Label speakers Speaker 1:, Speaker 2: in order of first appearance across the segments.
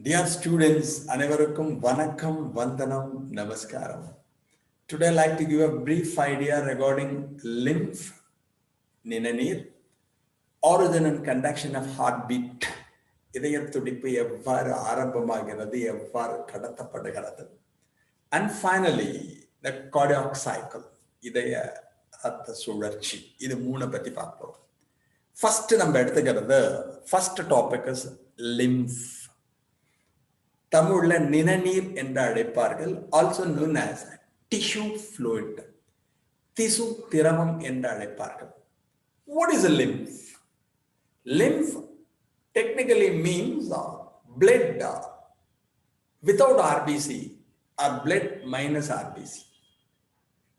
Speaker 1: Dear students, அனைவருக்கும் வணக்கம், வந்தனம், நமஸ்காரம். Today I'd like to give a brief idea regarding lymph, நிணநீர், origin and conduction of heartbeat. இதய துடிப்பு எவ்வாறு ஆரம்பமாகிறது, எவ்வாறு கடத்தப்படுகிறது. And finally, the cardiac cycle, இதய ரத்த சுழற்சி. இது மூணு பத்தி பார்ப்போம். First நம்ம எடுத்துக்கிறது, first topic is lymph. தமிழ்ல நிணநீர் என்று அழைப்பார்கள், also known as tissue fluid, திசு திரவம் என்று அழைப்பார்கள். What is a lymph? Lymph technically means blood without RBC or blood minus RBC.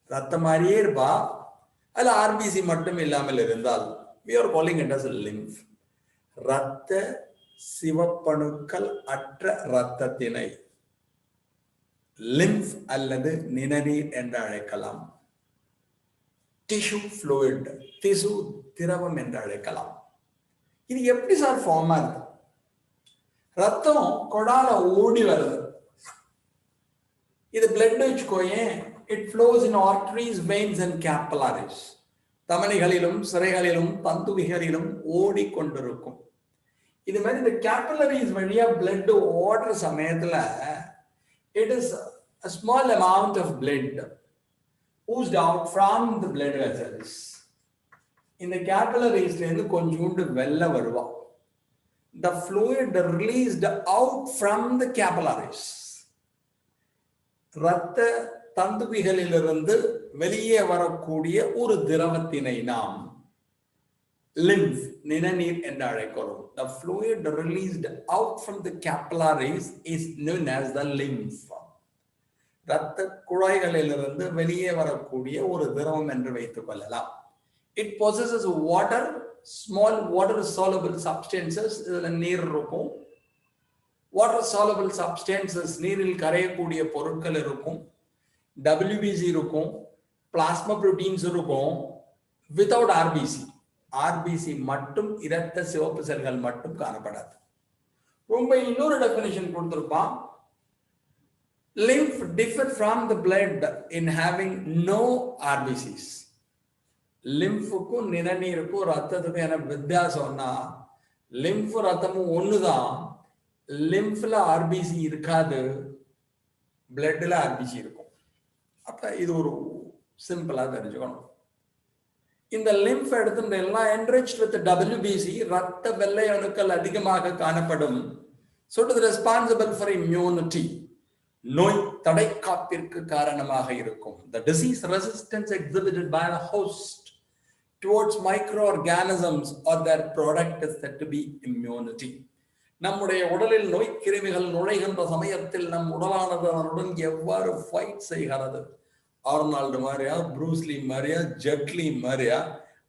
Speaker 1: ரத்தம் மாதிரியே இருப்பா, அல்ல RBC மட்டும் இல்லாமல் இருந்தால் we are calling it as a lymph. ரத்த சிவப்பணுக்கள் அற்ற இரத்தத்தினை லிம்ப் அல்லது நிணநீர் என்று அழைக்கலாம். டிஷ்யூ ஃப்ளூயிட், திசு திரவம் என்று அழைக்கலாம். இது எப்படி சார் ஃபார்ம் ஆகுது? ரத்தம் கொடால ஓடி வருது, இது பிளட் வச்சுக்கோயே, it flows in arteries, veins and capillaries. தமனிகளிலும் சிரைகளிலும் தந்துவிகளிலும் ஓடிக்கொண்டிருக்கும். இது மாதிரி இந்த கேப்பிலரிஸ் வழியா பிளட் ஓடுற சமயத்துல it is a small amount of blood oozed out from the blood vessels. இந்த கேப்பிலரிஸ்ல இருந்து கொஞ்சோண்டு வெள்ள வருவா. The fluid released out from the capillaries, இரத்த தந்துவிகளிலிருந்து வெளியே வரக்கூடிய ஒரு திரவத்தினை நாம் lymph, நிணநீர் என்று அழைக்கிறோம். The fluid released out from the capillaries is known as the lymph. இரத்த குழாய்களிலிருந்து வெளியே வரக்கூடிய ஒரு திரவம் என்று வைத்துக் கொள்ளலாம். It possesses water, small water soluble substances. இதுல நீர் இருக்கும். Water soluble substances, நீரில் கரையக்கூடிய பொருட்கள் இருக்கும். WBC இருக்கும், plasma proteins இருக்கும், without RBC. RBC மட்டும், இரத்த சிவப்பு செல்கள் மட்டும் காணப்படாது. ரொம்ப இன்னொரு டெஃபினிஷன் கொடுத்திருப்பான். lymph differ from the blood in having no RBCs. லிம்ஃபுக்கும் நிணநீருக்கும் ரத்தத்துக்கும் என்ன வித்தியாசம்னா, லிம்ஃப் ரத்தமும் ஒண்ணுதான், லிம்ஃப்ல RBC இருக்காது, பிளட்ல RBC இருக்கும். அப்ப இது ஒரு சிம்பிளா தெரிஞ்சுக்கணும். இந்த லிம்ப் எடுத்து எல்லாம் enriched with WBC, ரத்த வெள்ளை அணுக்கள் அதிகமாக காணப்படும். So it is responsible for immunity, நோய் தடை காப்பிற்கு காரணமாக இருக்கும். The disease resistance exhibited by the host towards microorganisms or their product is said to be immunity. நம்முடைய உடலில் நோய் கிருமிகள் நுழைகின்ற சமயத்தில் நம் உடலானது அதனுடன் எவ்வாறு ஃபைட் செய்கிறது, ஆர்னால்டு மாதிரியா, ப்ரூஸ்லி மாதிரியா, ஜெட்லி மாதிரியா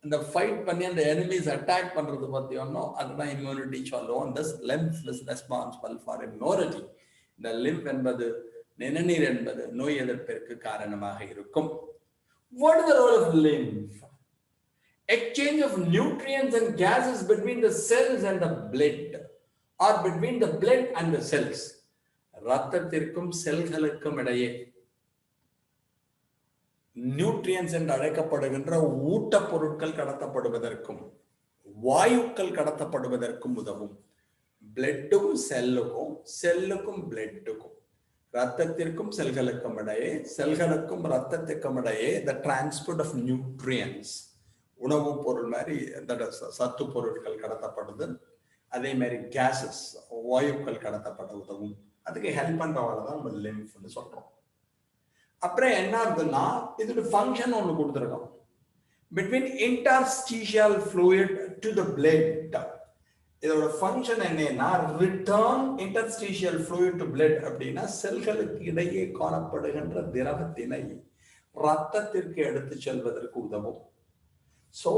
Speaker 1: அந்த ஃபைட் பண்ணி அந்த எனிமீஸ் அட்டாக் பண்றது பத்தியோனோ அதுதான் இம்யூனிட்டி சொல்லுவோம். This lymph is responsible for immunity. இந்த லிம்ப் என்பது, நிணநீர் என்பது நோய் எதிர்ப்பிற்கு காரணமாக இருக்கும். What is the role of lymph? Exchange of nutrients and gases between the cells and the blood, or between the blood and the cells. ரத்தத்திற்கும் செல்களுக்கும் இடையே nutrients என்று அழைக்கப்படுகின்ற ஊட்டப் பொருட்கள் கடத்தப்படுவதற்கும் வாயுக்கள் கடத்தப்படுவதற்கும் உதவும். பிளட்டுக்கும் செல்லுக்கும், செல்லுக்கும் பிளட்டுக்கும், ரத்தத்திற்கும் செல்களுக்கும் இடையே, செல்களுக்கும் ரத்தத்துக்கும் இடையே the transport of nutrients, உணவு பொருள் மாதிரி சத்து பொருட்கள் கடத்தப்படுது. அதே மாதிரி கேசஸ், வாயுக்கள் கடத்தப்பட உதவும். அதுக்கு ஹெல்ப் பண்றவங்க தான் நம்ம லிம்ப்னு சொல்றோம். அப்புறம் என்ன ஆகுதுன்னா, இதோட ஃபங்க்ஷன் ஒன்று கொடுத்துருக்கோம். Between interstitial fluid to the blood. இதோட ஃபங்க்ஷன் என்னன்னா, return interstitial fluid to blood அப்படின்னா செல்களுக்கு இடையே காணப்படுகின்ற திரவத்தினை ரத்தத்திற்கு எடுத்து செல்வதற்கு உதவும். So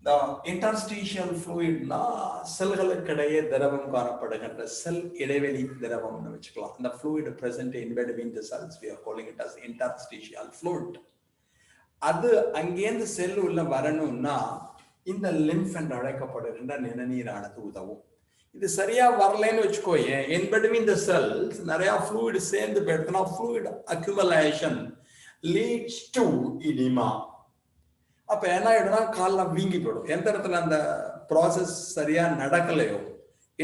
Speaker 1: the interstitial fluid na செல்களுக்கு இடையே திரவம் காணப்படுகின்ற செல் இடைவெளி திரவம்னு வச்சுக்கலாம். The fluid present in between the cells, we are calling it as interstitial fluid. அது அங்கேருந்து செல் உள்ள வரணும்னா இந்த லிம்ப் என்று அழைக்கப்படுகின்ற நிணநீரானது உதவும். இது சரியா வரலன்னு வச்சுக்கோயே, in between the cells நிறைய fluid சேர்ந்து போயிடுதுன்னா fluid accumulation leads to edema. அப்ப என்ன ஆயிடும்னா கால்லாம் வீங்கி போயிடும். எந்த இடத்துல அந்த ப்ராசஸ் சரியா நடக்கலையோ,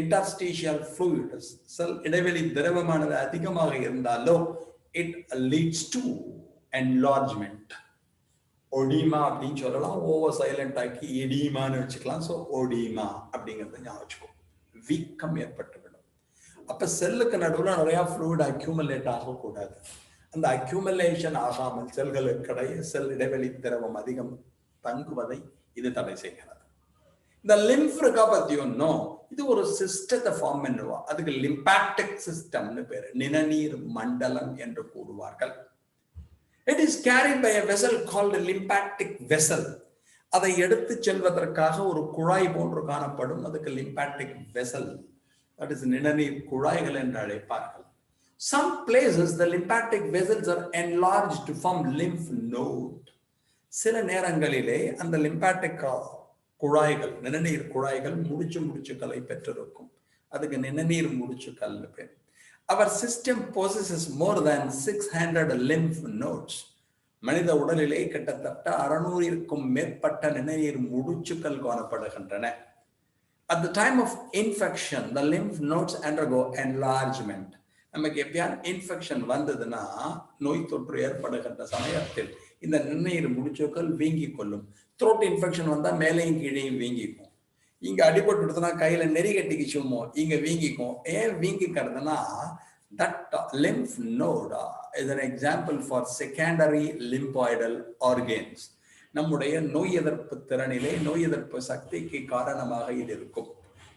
Speaker 1: interstitial fluid செல் இடைவெளி திரவமானது அதிகமாக இருந்தாலோ it leads to enlargement. ஒடிமா அப்படின்னு சொல்லலாம், ஓவர் சைலண்ட் ஆக்கி எடிமான்னு வச்சுக்கலாம். ஸோ ஒடிமா அப்படிங்கிறத ஞாபகம் வச்சுக்கோ. வீக்கம் ஏற்பட்டுவிடும். அப்ப செல்லுக்கு நடுவில் நிறைய ஃப்ளூயிட் அக்யூமுலேட் ஆகக்கூடாது. அந்த அக்யூமுலேஷன் ஆகாமல் செல்களுக்கிடையே செல் இடைவெளி திரவம் அதிகம் தங்குவதை இது தடை செய்கிறது. இந்த லிம்ஃப் இருக்கா பத்தி ஒன்னும், இது ஒரு சிஸ்டத்தை ஃபார்ம் பண்ணுவா. அதுக்கு லிம்பாட்டிக் சிஸ்டம்னு பேரு, நிணநீர் மண்டலம் என்று கூறுவார்கள். It is carried by a vessel called a lymphatic vessel. அதை எடுத்து செல்வதற்காக ஒரு குழாய் போன்று காணப்படும், அதுக்கு lymphatic vessel, that is நிணநீர் குழாய்கள் என்று அழைப்பார்கள். Some places the lymphatic vessels are enlarged to form lymph node. சில நேரங்களிலே அந்த lymphatic குழாய்கள், நிணநீர் குழாய்கள் முடிச்சுக்களை பெற்றிருக்கும். அதுக்கு நிணநீர் முடிச்சுக்கள்னு பேர். Our system possesses more than 600 lymph nodes. மனித உடலிலே கிட்டத்தட்ட 600க்கும் மேற்பட்ட நிணநீர் முடிச்சுக்கள் காணப்படுகின்றன. At the time of infection, the lymph nodes undergo enlargement. நமக்கு எப்படியான இன்ஃபெக்ஷன் வந்ததுன்னா, நோய் தொற்று ஏற்படுகின்ற சமயத்தில் இந்த நிணநீர் முடிச்சுக்கள் வீங்கி கொள்ளும். த்ரோட் இன்ஃபெக்ஷன் வந்தா மேலையும் கீழையும் வீங்கிக்கும். இங்க அடிபட்டு விடுதுன்னா கையில நெறி கட்டிக்குச்சுமோ, இங்க வீங்கிக்கும். ஏன் வீங்கிக்கிறதுனா, that lymph node is an example for secondary lymphoidal organs. நம்முடைய நோய் எதிர்ப்பு திறனிலே, நோய் எதிர்ப்பு சக்திக்கு காரணமாக இது இருக்கும்.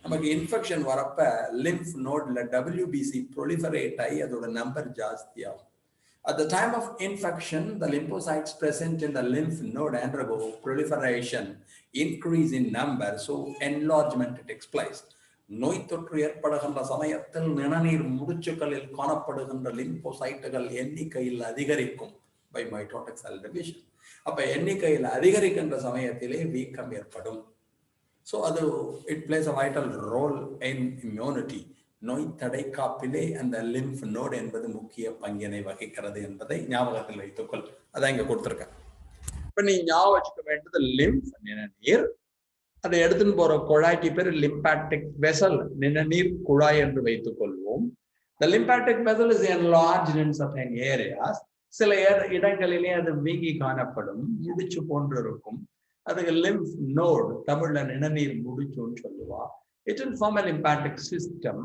Speaker 1: நமக்கு இன்ஃபெக்ஷன் வரப்ப லிம்ஃப் நோட்ல WBC proliferate ஆகி அதோட number ஜாஸ்தியாகும். At the time of infection, the lymphocytes present in the lymph node undergo proliferation, increase in number, so enlargement takes place. நோய் தொற்று ஏற்படுகின்ற சமயத்தில் நிணநீர் முடிச்சுக்களில் காணப்படுகின்ற லிம்போசைட்டுகள் எண்ணிக்கையில் அதிகரிக்கும் by mitotic cell division. அப்ப எண்ணிக்கையில் அதிகரிக்கின்ற சமயத்திலே வீக்கம் ஏற்படும். So அது it plays a vital role in immunity. நோய் தடைக்காப்பிலே அந்த லிம்ஃப் நோட் என்பது முக்கிய பங்கினை வகிக்கிறது என்பதை ஞாபகத்தில் வைத்துக்கொள். அதான் இங்க கொடுத்திருக்கேன். இப்ப நீ ஞாபகம் வச்சுக்க வேண்டியது லிம்ஃப் நிணநீர், அதை எடுத்துன்னு போற குழாய்க்கு பேர் லிம்பாட்டிக் வெசல், நிணநீர் குழாய் என்று வைத்துக் கொள்வோம். The lymphatic vessel is enlarged in certain areas. சில இடங்களிலே அது வீங்கி காணப்படும், முடிச்சு போன்று இருக்கும். அதுக்கு லிம்ஃப் நோட், தமிழ்ல நிணநீர் முடிச்சுன்னு சொல்லுவா. It will form a lymphatic system.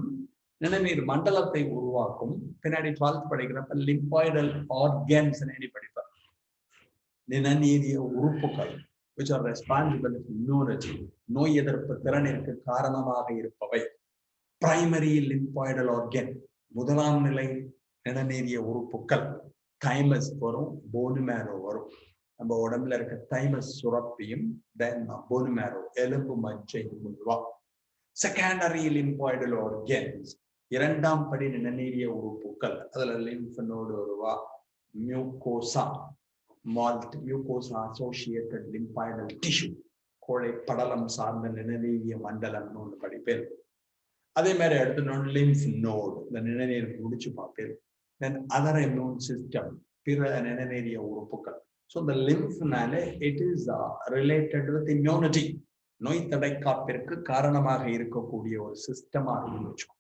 Speaker 1: நிணநீர் மண்டலத்தை உருவாக்கும். பின்னாடி 12th படிக்கிறப்ப லிம்பாய்டல் ஆர்கன்ஸ் படிப்பார். நிணநீரிய உறுப்புகள் which are responsible for immunity, நோய் எதிர்ப்பு திறனிற்கு காரணமாக இருப்பவை. பிரைமரி லிம்பாய்டல் ஆர்கன், முதலாம் நிலை நிணநீரிய உறுப்புகள். தைமஸ் வரும், போன் மேரோ வரும். நம்ம உடம்புல இருக்க தைமஸ் சுரப்பியும் தென் போன் மேரோ, எலும்பு மஜ்ஜை உருவா. செகண்டரி லிம்பாய்டல் ஆர்கன்ஸ், இரண்டாம் படி நிணநீரிய உறுப்புகள். அதுல லிம்ஃப் நோடு வருவா, mucosa, mucosa associated lymphoidal tissue, கோழை படலம் சார்ந்த நிணநீரிய மண்டலம்னு ஒன்று படிப்பேன். அதே மாதிரி எடுத்து லிம்ஃப் நோடு, இந்த நிணநீர் முடிச்சு பார்ப்பேன். தென் அதர் இம்யூன் சிஸ்டம், பிற நிணநீரிய உறுப்புகள். ஸோ இந்த லிம்ஃப்னால it is related with immunity, நோய் தடைக்காப்பிற்கு காரணமாக இருக்கக்கூடிய ஒரு சிஸ்டமாக வச்சுக்கோ.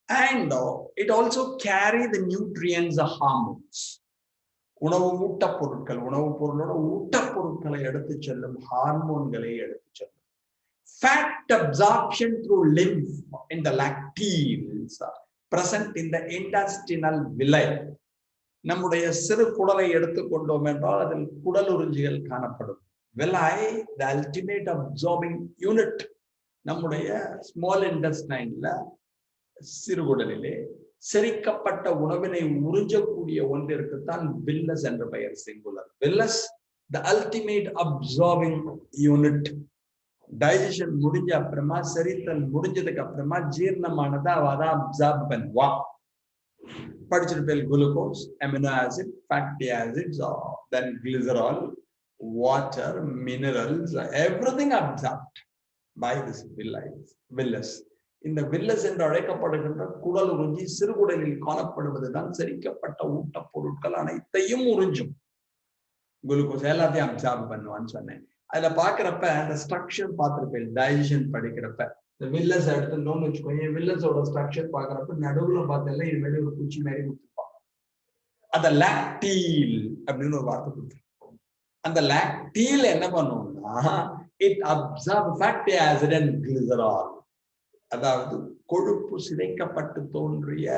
Speaker 1: And it also carry the nutrients, hormones, உணவு ஊட்டப்பொருட்கள், உணவுப் பொருளோட ஊட்டப்பொருட்களை எடுத்து செல்லும் ஹார்மோன்களை எடுத்து செல்லும். Fat absorption through lymph in the lacteals present in the intestinal villi. நம்முடைய சிறு குடலை எடுத்துக்கொண்டோம் என்றால் அதில் குடல் உறிஞ்சிகள் காணப்படும். villi, the ultimate absorbing unit. நம்முடைய ஸ்மால் இன்டெஸ்டைன்ல, சிறுகுடலிலே செரிக்கப்பட்ட உணவினை உறிஞ்சக்கூடிய ஒன்றிற்குத்தான் வில்லஸ் என்ற பெயர், singular. Villus the ultimate absorbing unit. Digestion முடிஞ்ச அப்புறமா, செரித்தல் முடிஞ்சதுக்கு அப்புறமா ஜீரணமானதை அதான் அப்சார்ப் பண்ணுவா. படிச்சிருப்பேன், glucose, amino acid, fatty acids, then glycerol, water, minerals, everything absorbed by this villus. இந்த வில்லஸ் என்று அழைக்கப்படுகின்ற குடல் உறிஞ்சி சிறுகுடலில் காணப்படுவதுதான் செரிக்கப்பட்ட ஊட்டப் பொருட்கள் அனைத்தையும் உறிஞ்சும். குளுக்கோஸ் எல்லாத்தையும் அப்சார்ப் பண்ணுவான்னு சொன்னேன். அதுல பாக்குறப்ப அந்த ஸ்ட்ரக்சர் பார்த்திருப்பேன், டைஜஷன் படிக்கிறப்ப இந்த வில்லஸ் எடுத்துட்டோம்னு வச்சுக்கோங்க, வில்லஸோட ஸ்ட்ரக்சர் பாக்குறப்ப நடுவுல பார்த்தா இது மாதிரி ஒரு குச்சி மாதிரி கொடுத்துருப்பாங்க. அந்த லாக்டீல் அப்படின்னு ஒரு வார்த்தை கொடுத்துருப்போம். அந்த லாக்டீல் என்ன பண்ணுவோம்னா it absorb fatty acid and glycerol, அதாவது கொழுப்பு சிதைக்கப்பட்டு தோன்றிய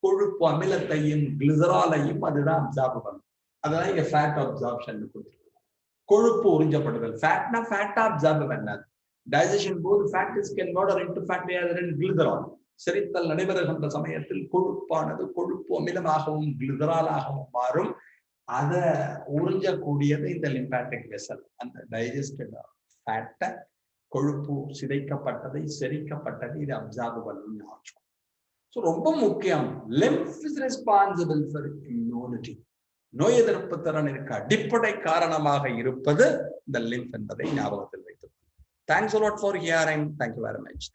Speaker 1: கொழுப்பு அமிலத்தையும் கிளிசராலையும் அதுதான் அப்சார்ப் பண்ணும். அதெல்லாம் இங்க ஃபேட் அப்சார்ப்ஷன் கொடுத்துருக்கோம். கொழுப்பு உறிஞ்சப்படுதல், ஃபேட்னா ஃபேட்டா அப்சார்ப் பண்ணாது. டைஜஷன் போது fat is converted into fatty acid and glycerol. செரித்தல் நடைபெறுகின்ற சமயத்தில் கொழுப்பானது கொழுப்பு அமிலமாகவும் கிளிசராலாகவும் மாறும். அதை உறிஞ்சக்கூடியது இந்த லிம்பாட்டிக் வெசல். அந்த டைஜஸ்டட் ஃபேட்டை, கொழுப்பு சிதைக்கப்பட்டதை செரிக்கப்பட்டதை இது அப்சார்ப் பண்ணணும்னு ஆச்சுக்கும். ஸோ ரொம்ப முக்கியம், lymph is responsible for immunity. நோய் எதிர்ப்பு திறனிற்கு அடிப்படை காரணமாக இருப்பது இந்த லிம்ப் என்பதை ஞாபகத்தில் வைத்துக் கொள்ளுங்கள். Thanks a lot for hearing. Thank you very much.